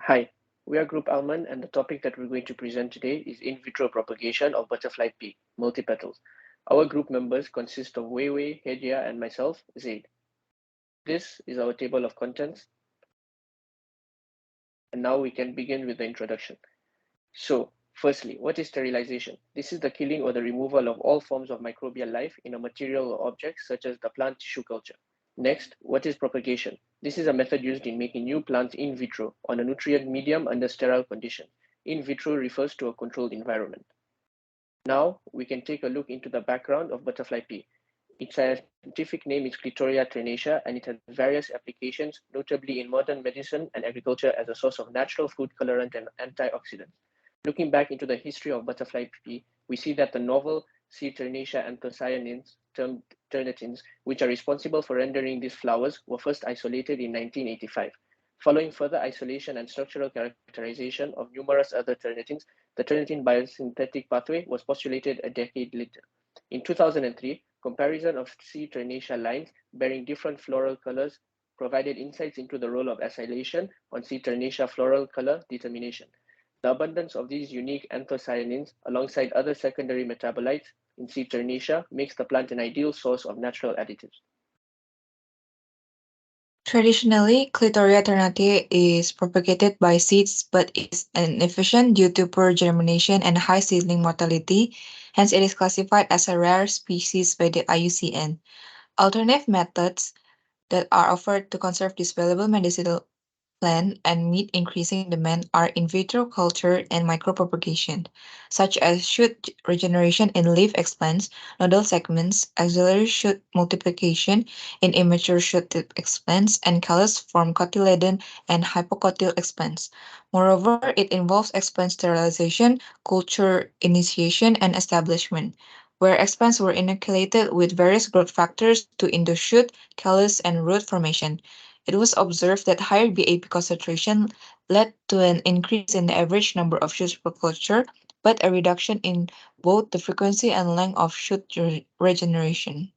Hi, we are Group Almond, and the topic that we're going to present today is in vitro propagation of butterfly pea, multipetals. Our group members consist of Weiwei, Hedia, and myself, Zaid. This is our table of contents, and now we can begin with the introduction. So, firstly, what is sterilization? This is the killing or the removal of all forms of microbial life in a material or object, such as the plant tissue culture. Next, what is propagation? This is a method used in making new plants in vitro on a nutrient medium under sterile conditions. In vitro refers to a controlled environment. Now, we can take a look into the background of butterfly pea. Its scientific name is Clitoria trinacea, and it has various applications, notably in modern medicine and agriculture as a source of natural food colorant and antioxidants. Looking back into the history of butterfly pea, we see that the novel C. ternacea anthocyanins, termed ternitins, which are responsible for rendering these flowers, were first isolated in 1985. Following further isolation and structural characterization of numerous other ternitins, the ternitin biosynthetic pathway was postulated a decade later. In 2003, comparison of C. ternacea lines bearing different floral colors provided insights into the role of acylation on C. ternacea floral color determination. The abundance of these unique anthocyanins, alongside other secondary metabolites in C. ternacea, makes the plant an ideal source of natural additives. Traditionally, Clitoria ternate is propagated by seeds but is inefficient due to poor germination and high seedling mortality. Hence, it is classified as a rare species by the IUCN. Alternative methods that are offered to conserve this valuable medicinal plant and meet increasing demand are in vitro culture and micropropagation, such as shoot regeneration in leaf explants, nodal segments, axillary shoot multiplication in immature shoot tip explants, and callus form cotyledon and hypocotyl explants. Moreover, it involves explant sterilization, culture initiation, and establishment, where explants were inoculated with various growth factors to induce shoot, callus, and root formation. It was observed that higher BAP concentration led to an increase in the average number of shoots per culture, but a reduction in both the frequency and length of shoot regeneration.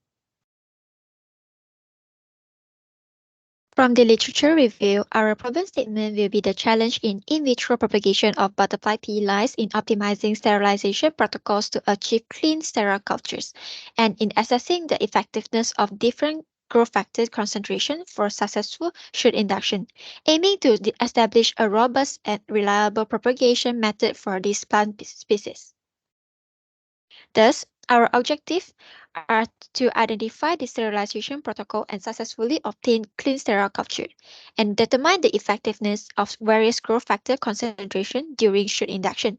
From the literature review, our problem statement will be the challenge in vitro propagation of butterfly pea lies in optimizing sterilization protocols to achieve clean sterile cultures, and in assessing the effectiveness of different growth factor concentration for successful shoot induction, aiming to establish a robust and reliable propagation method for this plant species. Thus, our objectives are to identify the sterilization protocol and successfully obtain clean sterile culture, and determine the effectiveness of various growth factor concentration during shoot induction.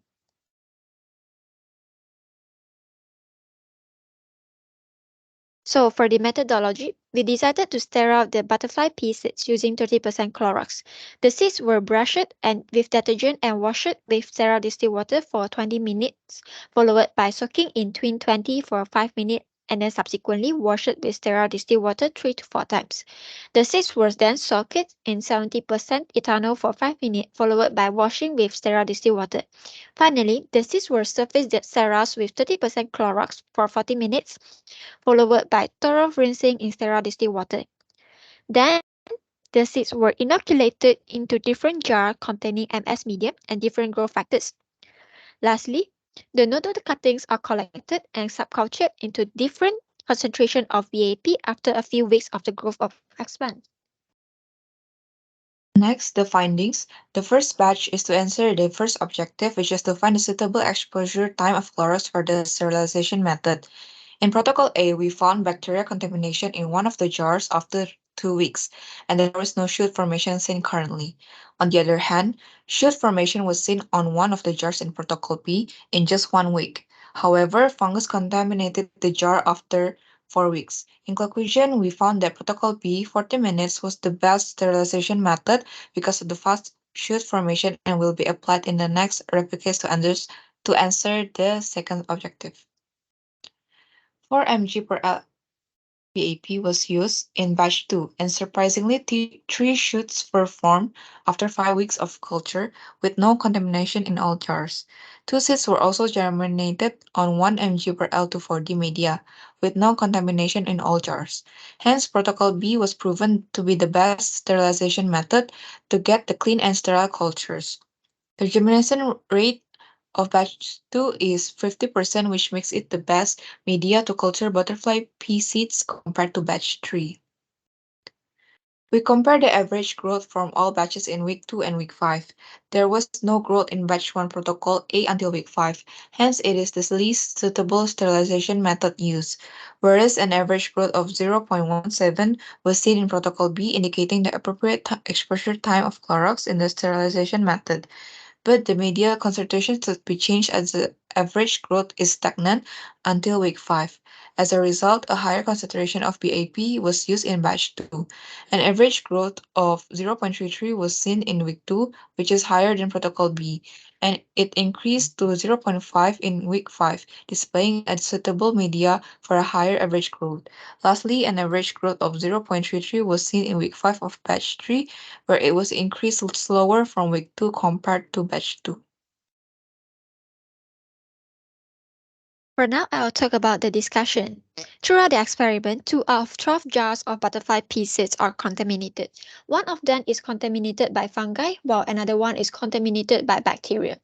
So for the methodology, we decided to sterile the butterfly pea seeds using 30% Clorox. The seeds were brushed and with detergent and washed with sterile distilled water for 20 minutes, followed by soaking in twin 20 for 5 minutes and then subsequently washed with sterile distilled water 3 to 4 times. The seeds were then soaked in 70% ethanol for 5 minutes, followed by washing with sterile distilled water. Finally, the seeds were surface sterilized with 30% Clorox for 40 minutes, followed by thorough rinsing in sterile distilled water. Then, the seeds were inoculated into different jars containing MS medium and different growth factors. Lastly, the nodal cuttings are collected and subcultured into different concentration of BAP after a few weeks of the growth of explant. Next, the findings. The first batch is to answer the first objective, which is to find a suitable exposure time of Clorox for the sterilization method. In Protocol A, we found bacteria contamination in one of the jars after 2 weeks, and there was no shoot formation seen currently. On the other hand, shoot formation was seen on one of the jars in Protocol B in just 1 week. However, fungus contaminated the jar after 4 weeks. In conclusion, we found that Protocol B 40 minutes was the best sterilization method because of the fast shoot formation and will be applied in the next replicates to answer the second objective. 4 mg per BAP was used in batch 2, and surprisingly, three shoots were formed after 5 weeks of culture with no contamination in all jars. Two seeds were also germinated on 1 mg per L240 media with no contamination in all jars. Hence, Protocol B was proven to be the best sterilization method to get the clean and sterile cultures. The germination rate of batch 2 is 50%, which makes it the best media to culture butterfly pea seeds compared to batch 3. We compare the average growth from all batches in week 2 and week 5. There was no growth in batch 1 protocol A until week 5, hence it is the least suitable sterilization method used, whereas an average growth of 0.17 was seen in protocol B, indicating the appropriate exposure time of Clorox in the sterilization method. But the media concentration should be changed as the average growth is stagnant until week 5. As a result, a higher concentration of BAP was used in batch 2. An average growth of 0.33 was seen in week 2, which is higher than protocol B, and it increased to 0.5 in week 5, displaying a suitable media for a higher average growth. Lastly, an average growth of 0.33 was seen in week 5 of batch 3, where it was increased slower from week 2 compared to batch 2. For now, I'll talk about the discussion. Throughout the experiment, 2 out of 12 jars of butterfly pea seeds are contaminated. One of them is contaminated by fungi, while another one is contaminated by bacteria.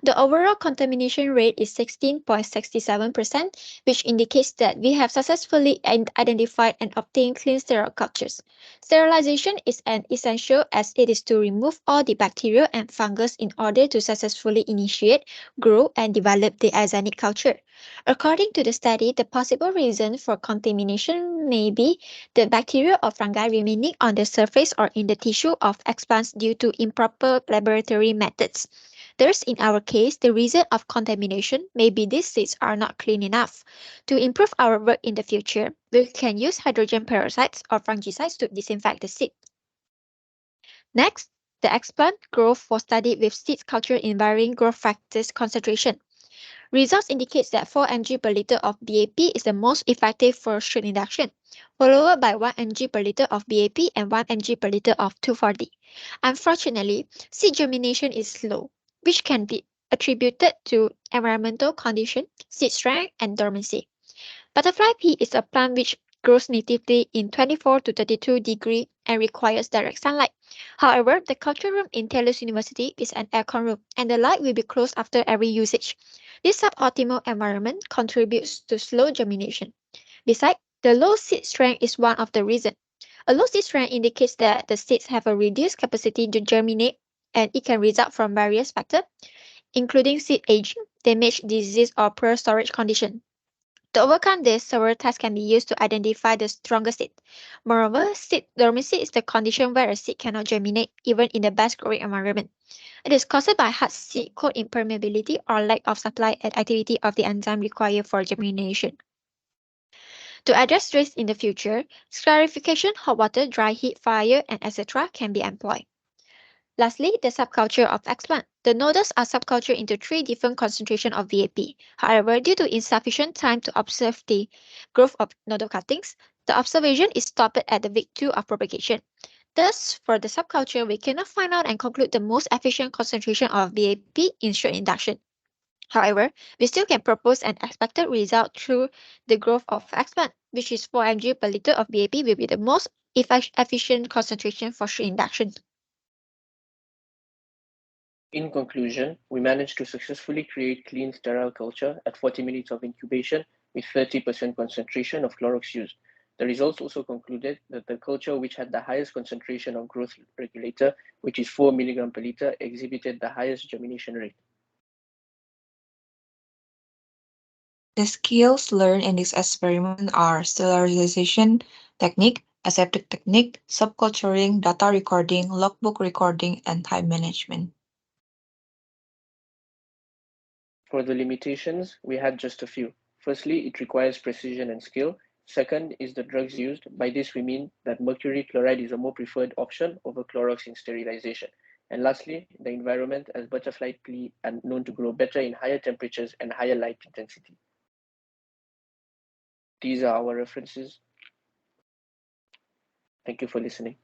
The overall contamination rate is 16.67%, which indicates that we have successfully identified and obtained clean sterile cultures. Sterilization is an essential as it is to remove all the bacteria and fungus in order to successfully initiate, grow, and develop the azanic culture. According to the study, the possible reason for contamination may be the bacteria or fungi remaining on the surface or in the tissue of explants due to improper laboratory methods. Thus, in our case, the reason of contamination may be these seeds are not clean enough. To improve our work in the future, we can use hydrogen peroxides or fungicides to disinfect the seed. Next, the explant growth was studied with seed culture in varying growth factors concentration. Results indicates that 4 mg per liter of BAP is the most effective for shoot induction, followed by 1 mg per liter of BAP and 1 mg per liter of 2,4-D. Unfortunately, seed germination is slow, which can be attributed to environmental condition, seed strength, and dormancy. Butterfly pea is a plant which grows natively in 24 to 32 degree and requires direct sunlight. However, the culture room in Taylor's University is an aircon room, and the light will be closed after every usage. This suboptimal environment contributes to slow germination. Besides, the low seed strength is one of the reasons. A low seed strength indicates that the seeds have a reduced capacity to germinate, and it can result from various factors, including seed aging, damage, disease, or poor storage condition. To overcome this, several tests can be used to identify the strongest seed. Moreover, seed dormancy is the condition where a seed cannot germinate even in the best growing environment. It is caused by hard seed coat impermeability or lack of supply and activity of the enzyme required for germination. To address this in the future, scarification, hot water, dry heat, fire, and etc. can be employed. Lastly, the subculture of explant. The nodules are subcultured into 3 different concentrations of VAP. However, due to insufficient time to observe the growth of nodule cuttings, the observation is stopped at the week 2 of propagation. Thus, for the subculture, we cannot find out and conclude the most efficient concentration of VAP in shoot induction. However, we still can propose an expected result through the growth of explant, which is 4 mg per liter of VAP will be the most efficient concentration for shoot induction. In conclusion, we managed to successfully create clean sterile culture at 40 minutes of incubation with 30% concentration of Clorox used. The results also concluded that the culture which had the highest concentration of growth regulator, which is 4 mg per liter, exhibited the highest germination rate. The skills learned in this experiment are sterilization technique, aseptic technique, subculturing, data recording, logbook recording, and time management. For the limitations, we had just a few. Firstly, it requires precision and skill. Second is the drugs used. By this we mean that mercury chloride is a more preferred option over Clorox in sterilization. And lastly, the environment, as butterfly pea are known to grow better in higher temperatures and higher light intensity. These are our references. Thank you for listening.